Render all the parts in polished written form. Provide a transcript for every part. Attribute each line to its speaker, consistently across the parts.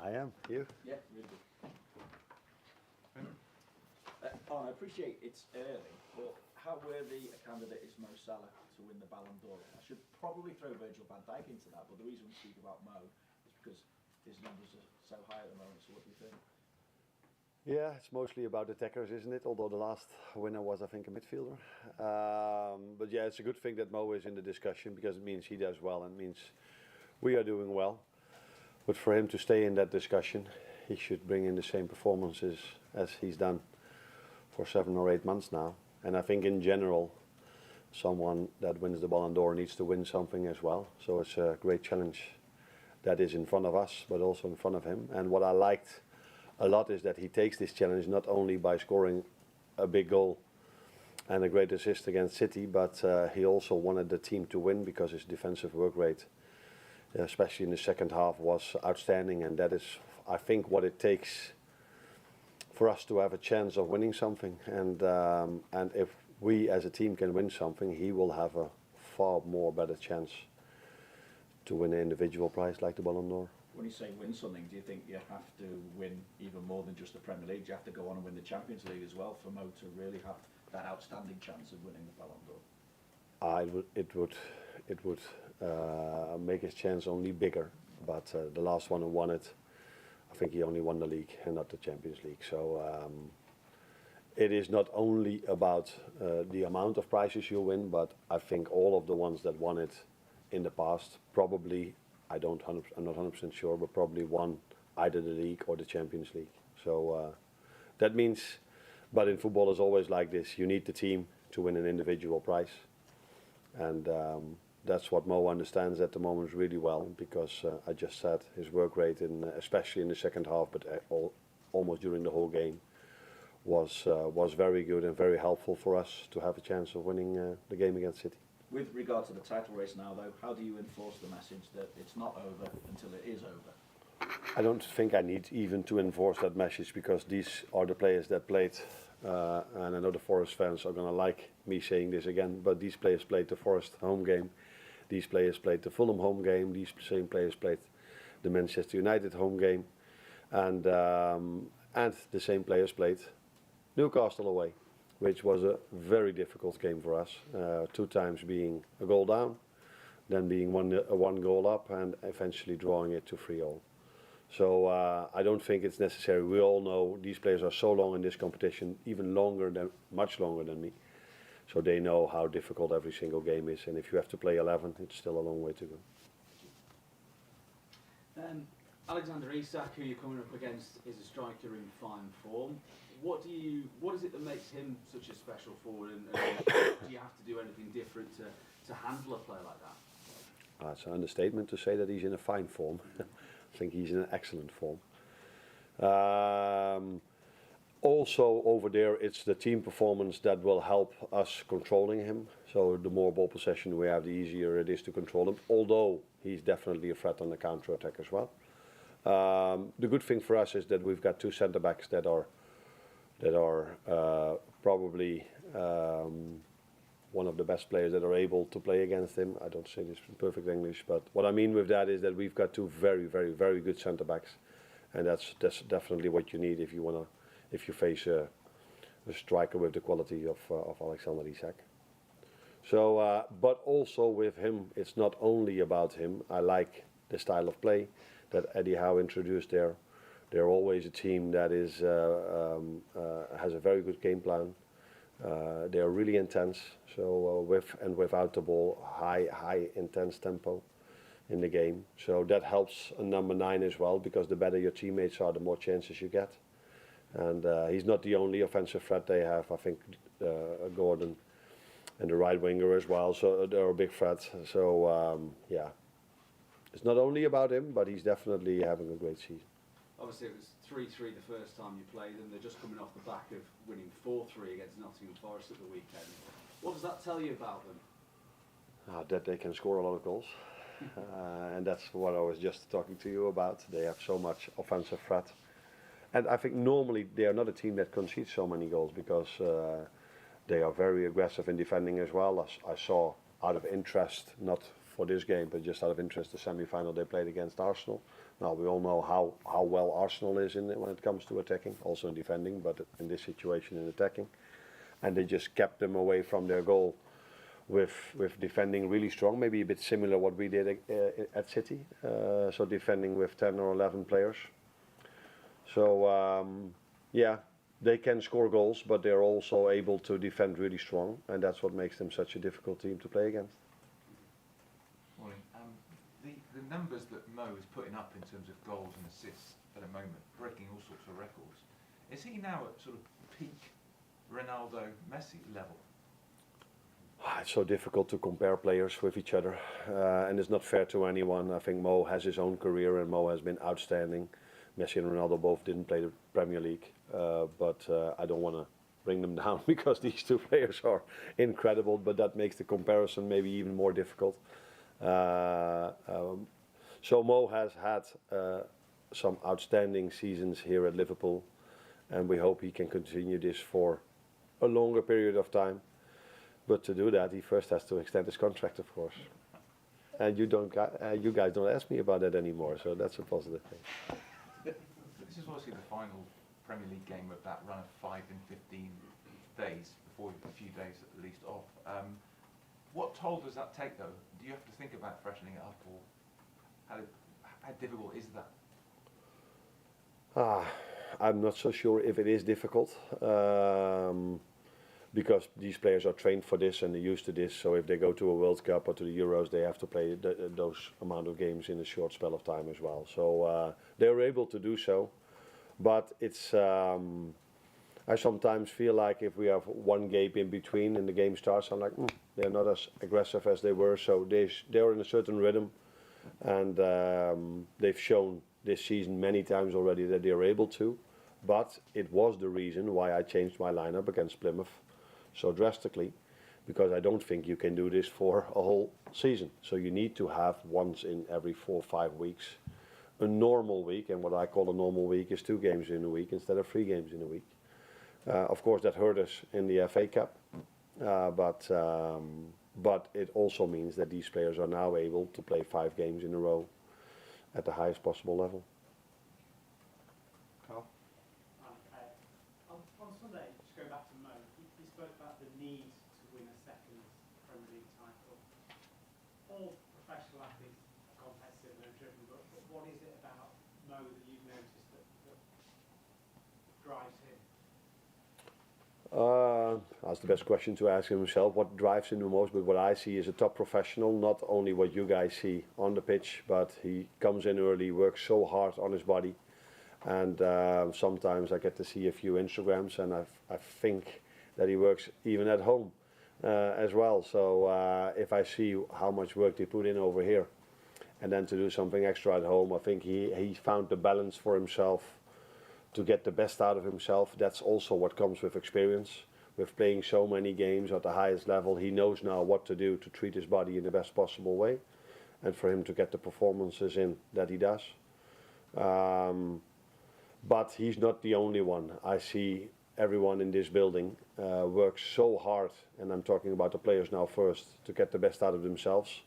Speaker 1: I am. You?
Speaker 2: Yeah, really good. Arne, I appreciate it's early, but how worthy a candidate is Mo Salah to win the Ballon d'Or? I should probably throw Virgil van Dijk into that, but the reason we speak about Mo is because his numbers are so high at the moment. So what do you think?
Speaker 1: Yeah, it's mostly about attackers, isn't it? Although the last winner was, I think, a midfielder. But yeah, it's a good thing that Mo is in the discussion because it means he does well and means we are doing well. But for him to stay in that discussion, he should bring in the same performances as he's done for 7 or 8 months now. And I think in general, someone that wins the Ballon d'Or needs to win something as well. So it's a great challenge that is in front of us, but also in front of him. And what I liked a lot is that he takes this challenge not only by scoring a big goal and a great assist against City, but he also wanted the team to win because his defensive work rate, especially in the second half, was outstanding. And that is, I think, what it takes for us to have a chance of winning something. And if we as a team can win something, he will have a far more better chance to win an individual prize like the Ballon d'Or.
Speaker 2: When you say win something, do you think you have to win even more than just the Premier League? Do you have to go on and win the Champions League as well for Mo to really have that outstanding chance of winning the Ballon d'Or?
Speaker 1: It would make his chance only bigger. But the last one who won it, I think he only won the league and not the Champions League. So it is not only about the amount of prizes you win, but I think all of the ones that won it in the past probably, I'm not 100% sure, but probably won either the league or the Champions League. So that means, but in football it's always like this, you need the team to win an individual prize. And that's what Mo understands at the moment really well, because I just said his work rate, especially in the second half, but almost during the whole game, was very good and very helpful for us to have a chance of winning the game against City.
Speaker 2: With regard to the title race now, though, how do you enforce the message that it's not over until it is over?
Speaker 1: I don't think I need even to enforce that message, because these are the players that played, and I know the Forest fans are going to like me saying this again, but these players played the Forest home game, these players played the Fulham home game, these same players played the Manchester United home game, and the same players played Newcastle away, which was a very difficult game for us, 2 times being a goal down, then being one goal up, and eventually drawing it to 3-3. So I don't think it's necessary. We all know these players are so long in this competition, much longer than me. So they know how difficult every single game is, and if you have to play 11, it's still a long way to go.
Speaker 3: Alexander Isak, who you're coming up against, is a striker in fine form. What is it that makes him such a special forward, and do you have to do anything different to handle a player like that?
Speaker 1: It's an understatement to say that he's in a fine form. I think he's in an excellent form. Also over there, it's the team performance that will help us controlling him. So the more ball possession we have, the easier it is to control him, although he's definitely a threat on the counter-attack as well. The good thing for us is that we've got 2 centre-backs that are probably one of the best players that are able to play against him. I don't say this in perfect English, but what I mean with that is that we've got 2 very, very, very good centre-backs, and that's definitely what you need if you face a striker with the quality of Alexander Isak. So, but also with him, it's not only about him. I like the style of play that Eddie Howe introduced there. They're always a team that is has a very good game plan. They are really intense. So with and without the ball, high intense tempo in the game. So that helps a number 9 as well, because the better your teammates are, the more chances you get. And he's not the only offensive threat they have. I think Gordon and the right winger as well. So they're a big threat. So yeah, it's not only about him, but he's definitely having a great season.
Speaker 3: Obviously, it was 3-3 the first time you played them. They're just coming off the back of winning 4-3 against Nottingham Forest at the weekend. What does that tell you about them?
Speaker 1: That they can score a lot of goals. And that's what I was just talking to you about. They have so much offensive threat. And I think normally they are not a team that concedes so many goals, because they are very aggressive in defending as well. As I saw, out of interest, not for this game, but just out of interest, the semi-final they played against Arsenal. Now we all know how well Arsenal is when it comes to attacking, also in defending, but in this situation in attacking. And they just kept them away from their goal with defending really strong, maybe a bit similar what we did at City. So defending with 10 or 11 players. So yeah, they can score goals, but they're also able to defend really strong, and that's what makes them such a difficult team to play against.
Speaker 4: Morning. The numbers that Mo is putting up in terms of goals and assists at the moment, breaking all sorts of records. Is he now at sort of peak Ronaldo, Messi level?
Speaker 1: It's so difficult to compare players with each other, and it's not fair to anyone. I think Mo has his own career, and Mo has been outstanding. Messi and Ronaldo both didn't play the Premier League, but I don't want to bring them down because these two players are incredible, but that makes the comparison maybe even more difficult. So Mo has had some outstanding seasons here at Liverpool, and we hope he can continue this for a longer period of time. But to do that, he first has to extend his contract, of course. And you guys don't ask me about that anymore, so that's a positive thing.
Speaker 4: This is obviously the final Premier League game of that run of 5 and 15 days, before a few days at least off. What toll does that take, though? Do you have to think about freshening it up, or how difficult is that?
Speaker 1: I'm not so sure if it is difficult, because these players are trained for this and they're used to this. So if they go to a World Cup or to the Euros, they have to play those amount of games in a short spell of time as well. So they're able to do so, but it's. I sometimes feel like if we have one gap in between and the game starts, I'm like, they're not as aggressive as they were. So they're in a certain rhythm, and they've shown this season many times already that they're able to. But it was the reason why I changed my lineup against Plymouth so drastically, because I don't think you can do this for a whole season. So you need to have once in every 4 or 5 weeks a normal week, and what I call a normal week is 2 games in a week instead of 3 games in a week. Of course, that hurt us in the FA Cup, but it also means that these players are now able to play 5 games in a row at the highest possible level.
Speaker 4: Carl?
Speaker 5: On Sunday, just going back to Mo, he spoke about the need to win a second Premier League title. All professional athletes are competitive and driven, but what is it about Mo that you've noticed that drives him?
Speaker 1: That's the best question to ask himself. What drives him the most? But what I see is a top professional, not only what you guys see on the pitch, but he comes in early, works so hard on his body. And sometimes I get to see a few Instagrams, and I think that he works even at home as well. So if I see how much work they put in over here, and then to do something extra at home, I think he found the balance for himself to get the best out of himself. That's also what comes with experience. With playing so many games at the highest level, he knows now what to do to treat his body in the best possible way, and for him to get the performances in that he does. But he's not the only one. I see everyone in this building works so hard, and I'm talking about the players now first, to get the best out of themselves.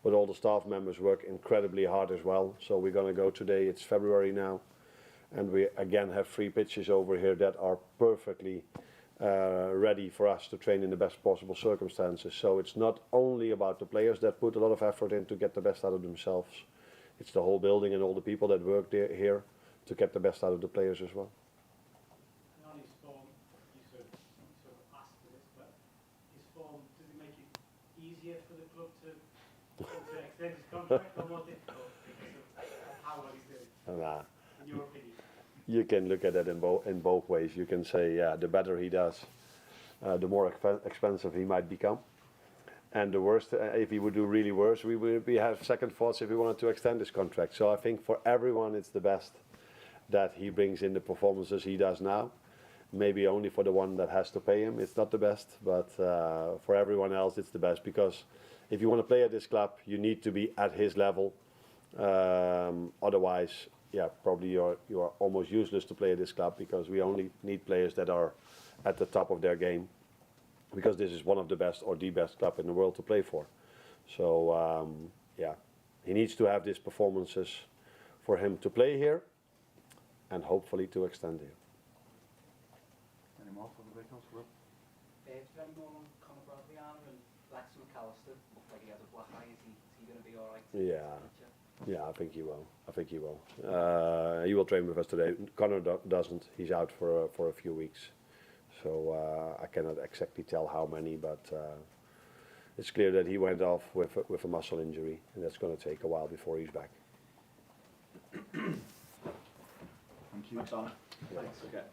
Speaker 1: But all the staff members work incredibly hard as well. So we're going to go today, it's February now, and we again have 3 pitches over here that are perfectly ready for us to train in the best possible circumstances. So it's not only about the players that put a lot of effort in to get the best out of themselves. It's the whole building and all the people that work here to get the best out of the players as well.
Speaker 5: And on his form, you sort of asked for this, but his form, does it make it easier for the club to extend his contract, or more difficult because of how well he's doing, in your opinion?
Speaker 1: You can look at it in both ways. You can say, yeah, the better he does, the more expensive he might become. And the worst, if he would do really worse, we have second thoughts if we wanted to extend his contract. So I think for everyone it's the best that he brings in the performances he does now. Maybe only for the one that has to pay him, it's not the best. But for everyone else, it's the best. Because if you want to play at this club, you need to be at his level. Otherwise, yeah, probably you are almost useless to play at this club, because we only need players that are at the top of their game, because this is one of the best or the best club in the world to play for. So yeah, he needs to have these performances for him to play here, and hopefully to extend here.
Speaker 6: Any more for the Vickers? Will?
Speaker 7: Is there any more on Conor Bradley, Arne, and Lex McAllister? Looked like he has a black eye. Is he going to be all right?
Speaker 1: Yeah. Yeah, I think he will. I think he will. He will train with us today. Connor doesn't. He's out for a few weeks, so I cannot exactly tell how many. But it's clear that he went off with a muscle injury, and that's going to take a while before he's back.
Speaker 6: Thank you.
Speaker 2: Thanks, Arne.
Speaker 1: Yeah.
Speaker 2: Thanks. Okay.